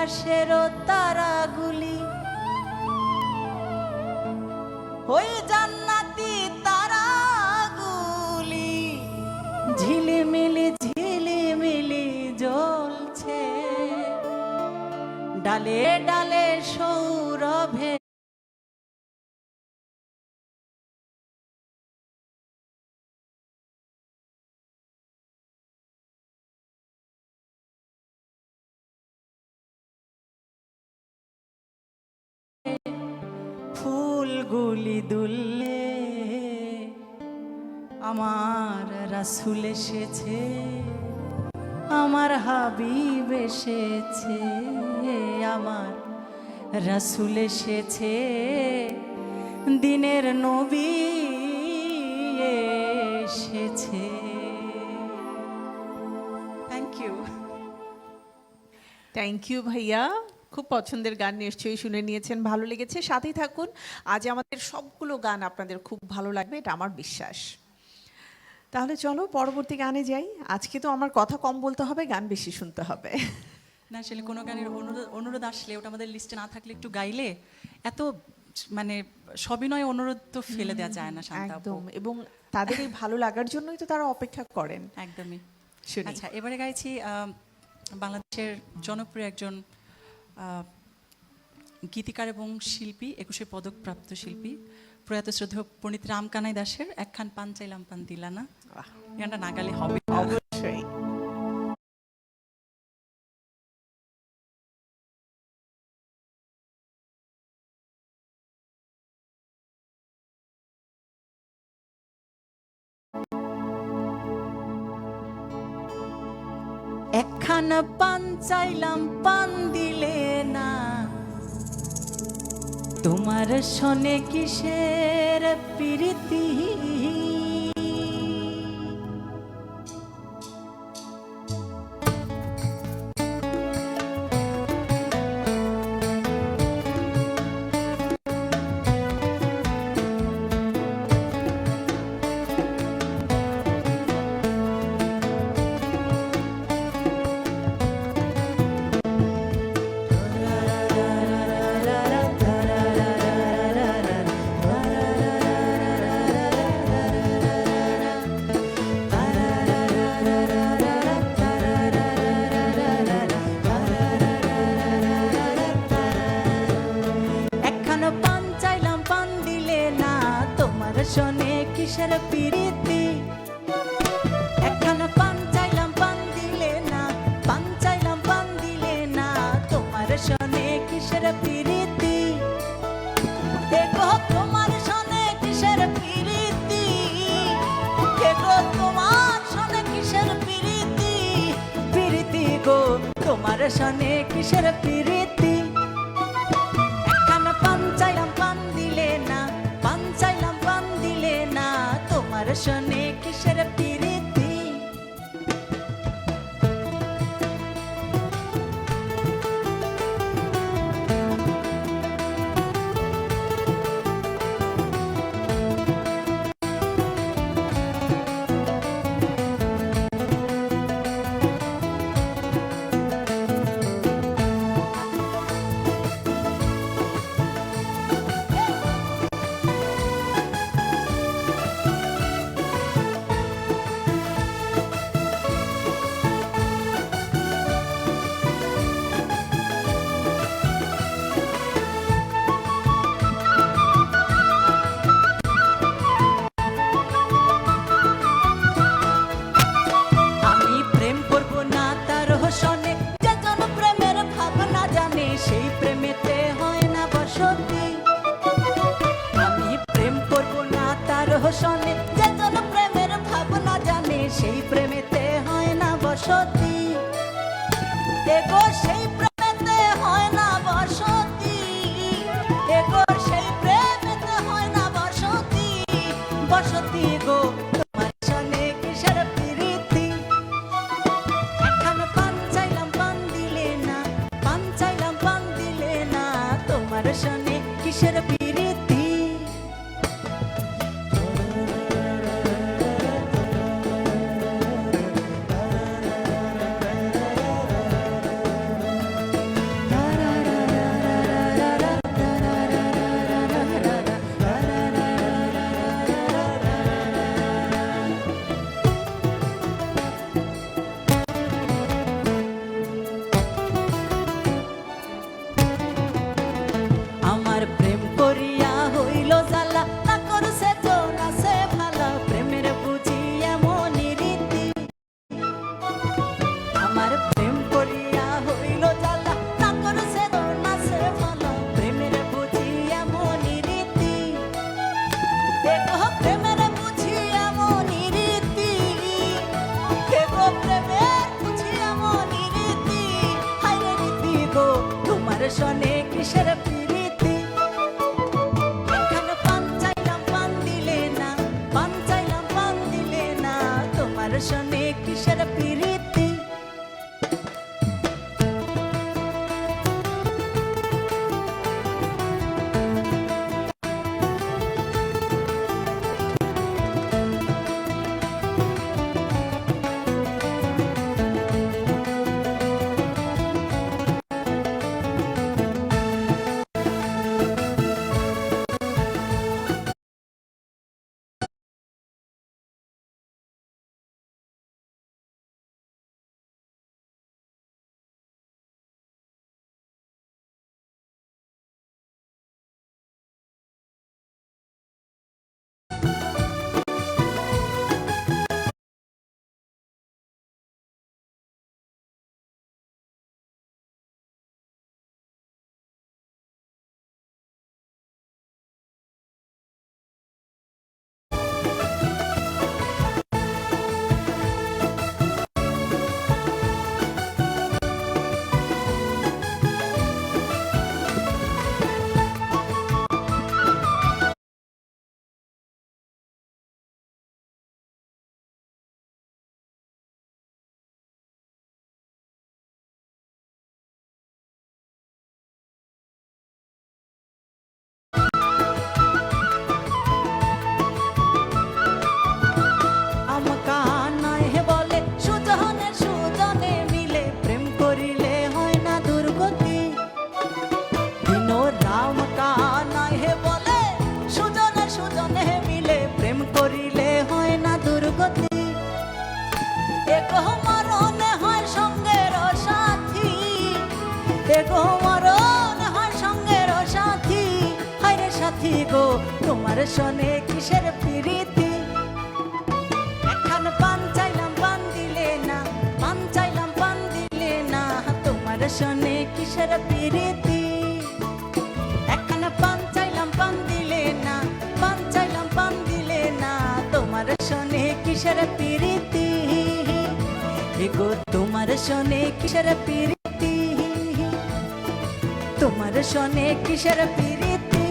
আকাশের তারাগুলি, ওই জান্নাতি তারাগুলি ঝিলিমিলি ঝিলিমিলি জ্বলছে, ডালে ডালে সৌরভে ফুলগুলি দুললে আমার রাসূল এসেছে, আমার হাবিব এসেছে, আমার রাসূল এসেছে, দিনের নবী এসেছে। Thank you. থ্যাংক ইউ ভাইয়া, খুব পছন্দের গান নিশ্চয়ই শুনে নিয়েছেন, ভালো লেগেছে। সাথেই থাকুন, আজ আমাদের সবগুলো গান আপনাদের খুব ভালো লাগবে, এটা আমার বিশ্বাস। তাহলে চলো পরবর্তী গানে যাই। আজকে তো আমার কথা কম বলতে হবে, গান বেশি শুনতে হবে। না আসলে কোনো গানের অনুরোধ আসলে ওটা আমাদের লিস্টে না থাকলে একটু গাইলে এত মানে সবিনয় অনুরোধ তো ফেলে দেওয়া যায় না শান্তা আপু। একদম, এবং তাদের এই ভালো লাগার জন্যই তো তারা অপেক্ষা করেন। একদমই। শুনি। আচ্ছা, এবারে গাইছি বাংলাদেশের জনপ্রিয় একজন গীতিকার এবং শিল্পী, 21শে পদকপ্রাপ্ত শিল্পী, প্রয়াত শ্রদ্ধেয় পণ্ডিত রামকানাই দাসের একখান পান চাইলাম পান দিলানা। গানটা না গালে হবে না। অবশ্যই। একখানা পান চাইলাম পান দিলে না, তোমার শোনে কিসের প্রীতি, শোনে কিসের প্রীতি, একখানা পান চাইলাম পান দিলে না, পান চাইলাম পান দিলে না, তোমার শোনে কিসের প্রীতি, দেখো তোমার শোনে কিসের প্রীতি, দেখো তোমার শোনে কিসের প্রীতি, প্রীতি গো তোমার শোনে কিসের প্রীতি, একখানা পান চাইলাম পান দিলে না, পান চাইলাম পান দিলে না, তোমার শোনে কিসের প্রীতি। সেই প্রেমেতে হয় না বসতি, আমি প্রেম করব না তার হোসনে, যে জন প্রেমের ভাবনা জানে সেই প্রেমেতে হয় না বসতি, এগো সেই প্রেমেতে হয় না বসতি, এগো সেই প্রেমেতে হয় না বসতি, বসতি গো তোমার শোনে কিসের প্রীতি, একখানা পান চাইলাম পান দিলে না, পান চাইলাম পান দিলে না, তোমার শোনে কিসের প্রীতি। আমার প্রেম করিয়া হইল জ্বালা না করছে না সে ভালো প্রেমের বুঝি এমনই রীতি এগো প্রেমের বুঝি এমনই রীতি এগো প্রেমের বুঝি এমনই রীতি হায় রে রীতি গো তোমার সনে কিসের প্রীতি এখানে পান চাইলাম পান দিলে না পান চাইলাম পান দিলে না তোমার সনে কিসের প্রীতি আমকা নয় হে বলে সুজনে সুজনে মিলে প্রেম করিলে হয় না দুর্গতি দিন রাম কা নয় হে বলে সুজনে সুজনে মিলে প্রেম করিলে হয় না দুর্গতি এগো মরণে হয় সঙ্গের সাথী এগো মরণে হয় সঙ্গের সাথী হায় রে সাথী গো তোমার সনে কিসের প্রীতি এখন পান চাইলাম পান দিলে না পান চাইলাম পান দিলে না তোমার সনে কিসের প্রীতি এখন পান চাইলাম পান দিলে না পান চাইলাম পান দিলে না তোমার সনে কিসের প্রীতি এগো তোমার সনে কিসের প্রীতি তোমার সনে কিসের প্রীতি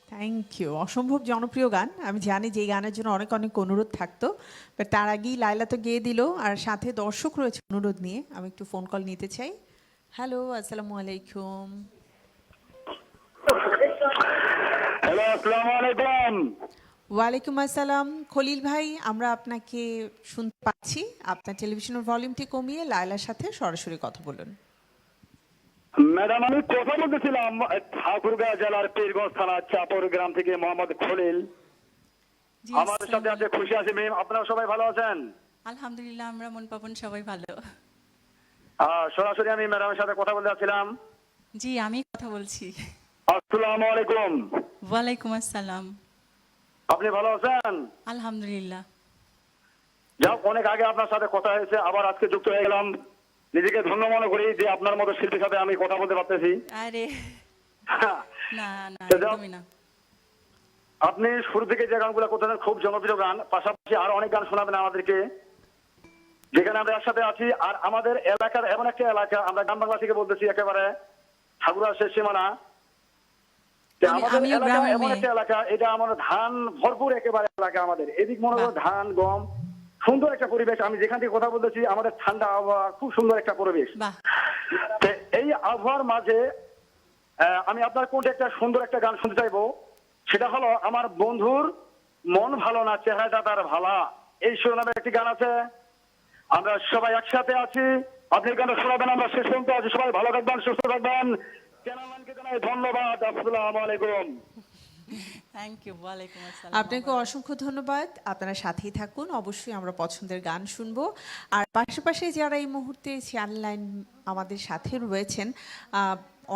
থ্যাংক ইউ। অসম্ভব জনপ্রিয় গান। আমি জানি যে এই গানের জন্য অনেক অনেক অনুরোধ থাকতো, বাট তার আগেই লায়লা তো গেয়ে দিল, আর সাথে দর্শক রয়েছে অনুরোধ নিয়ে। আমি একটু ফোন কল নিতে চাই। হ্যালো, আসসালামু আলাইকুম। হ্যালো, আসসালামু আলাইকুম। ওয়ালাইকুম আসসালাম খলিল ভাই, আমরা আপনাকে শুনতে পাচ্ছি। আপনার টেলিভিশনের ভলিউমটি কমিয়ে লায়লার সাথে সরাসরি কথা বলুন। ম্যাডাম, আমি কথা বলতেছিলাম ঠাকুরগাঁও জেলার পীরগঞ্জ থানা চাপর গ্রাম থেকে মোহাম্মদ খলিল। জি, আমাদের সাথে আছে খুশি আছে মেম। আপনারা সবাই ভালো আছেন? আলহামদুলিল্লাহ, আমরা মন পাবন সবাই ভালো। সরাসরি আমি ম্যাডামের সাথে কথা বলতে যাচ্ছিলাম। জি, আমি কথা বলছি। আসসালামু আলাইকুম। ওয়ালাইকুম আসসালাম। আপনি ভালো আছেন? আলহামদুলিল্লাহ। যাও, অনেক আগে আপনার সাথে কথা হয়েছে, আবার আজকে যুক্ত হয়ে গেলাম। নিজেকে ধন্য মনে করি যে আপনার মতো শিল্পীর সাথে আমি কথা বলতে পারতেছি। আরে না না, তো যাও, একদমই না। আপনি শুরু থেকে যে গানগুলো করতেছেন খুব জনপ্রিয় গান, পাশাপাশি আরো অনেক গান শোনাবেন আমাদেরকে, যেখানে আমরা একসাথে আছি। আর আমাদের এলাকার এমন একটা এলাকা, আমরা গ্রাম বাংলা থেকে বলতেছি, একেবারে ঠাকুরার শেষ সীমানা। আমাদের আমিও এলাকা গ্রামের এমন মেয়ে। একটা এলাকা, এটা আমাদের ধান ভরপুর একেবারে এলাকা আমাদের। এদিক মনে করো বাহ। ধান গম, সুন্দর একটা পরিবেশ। আমি যেখান থেকে কথা বলতেছি, আমাদের ঠান্ডা আবহাওয়া, খুব সুন্দর একটা পরিবেশ। বাহ, তো এই আবহাওয়ার মাঝে আমি আপনার কোনটা একটা সুন্দর একটা গান শুনতে চাইবো, সেটা হলো আমার বন্ধুর মন ভালো না চেহারাটা তার ভালা। এই শিরোনামে একটি গান আছে, আমরা সবাই একসাথে আছি। আপনি গানটা শোনাবেন, আমরা শেষ পর্যন্ত আছি। সবাই ভালো থাকবেন, সুস্থ থাকবেন। চ্যানেলম্যানকে জানাই ধন্যবাদ। আসসালামু আলাইকুম। Thank you. ওয়ালাইকুম আসসালাম। আপনাকে অসংখ্য ধন্যবাদ। আপনারা সাথেই থাকুন, অবশ্যই আমরা পছন্দের গান শুনবো। আর পাশাপাশি যারা এই মুহূর্তে চ্যানেল লাইন আমাদের সাথে রয়েছেন,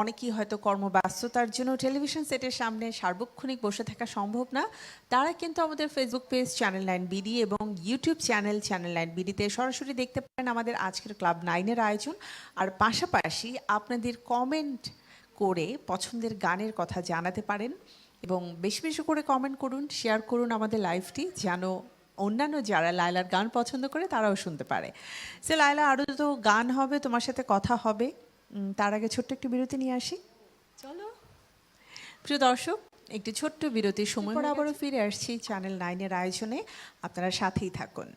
অনেকেই হয়তো কর্মব্যস্ততার জন্য টেলিভিশন সেটের সামনে সার্বক্ষণিক বসে থাকা সম্ভব না, তারা কিন্তু আমাদের ফেসবুক পেজ চ্যানেল 9 বিডি এবং ইউটিউব চ্যানেল 9 বিডিতে সরাসরি দেখতে পারেন আমাদের আজকের ক্লাব 9-এর আয়োজন। আর পাশাপাশি আপনাদের কমেন্ট করে পছন্দের গানের কথা জানাতে পারেন এবং বেশি বেশি করে কমেন্ট করুন, শেয়ার করুন আমাদের লাইভটি, যেন অন্যান্য যারা লায়লার গান পছন্দ করে তারাও শুনতে পারে। সে লায়লা, আরও তো গান হবে, তোমার সাথে কথা হবে, তার আগে ছোট্ট একটি বিরতি নিয়ে আসি। চলো। প্রিয় দর্শক, একটি ছোট্ট বিরতির সময় পর আবারও ফিরে আসছি চ্যানেল 9-এর আয়োজনে, আপনারা সাথেই থাকুন।